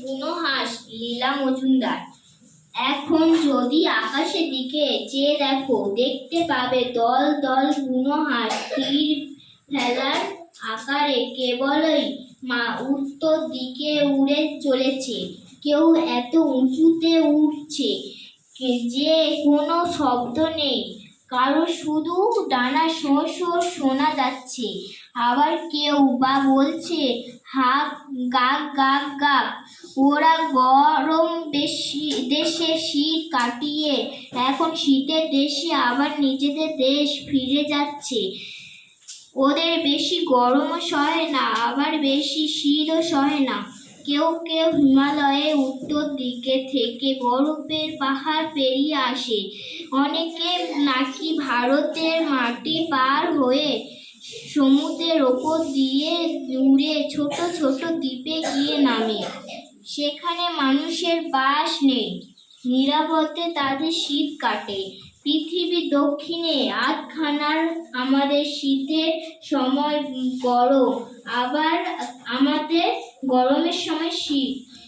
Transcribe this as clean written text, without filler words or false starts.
বুনো হাঁস লীলা মজুমদার। এখন যদি আকাশের দিকে চেয়ে দেখো, দেখতে পাবে দল দল বুনো হাঁস তীর ফেলার আকারে কেবলই উত্তর দিকে উড়ে চলেছে। কেউ এত উঁচুতে উঠছে যে কোনো শব্দ নেই, কারো শুধু ডানা শো শো শোনা যাচ্ছে। আবার কেউ বা বলছে হাক গাক গাক গাক। ওরা গরম দেশে শীত কাটিয়ে এখন শীতের দেশে আবার নিজেদের দেশ ফিরে যাচ্ছে। ওদের বেশি গরমও সহে না, আবার বেশি শীতও সহে না। কেউ কেউ হিমালয়ের উত্তর দিকে থেকে বরফের পাহাড় পেরিয়ে আসে। অনেকে নাকি ভারতের মাটি পার হয়ে সমুদ্রের ওপর দিয়ে উড়ে ছোট ছোট দ্বীপে গিয়ে নামে। সেখানে মানুষের বাস নেই, নিরাপদে তাদের শীত কাটে। পৃথিবীর দক্ষিণে আধখানার আমাদের শীতের সময় গরম, আবার আমাদের গরমের সময় শীত।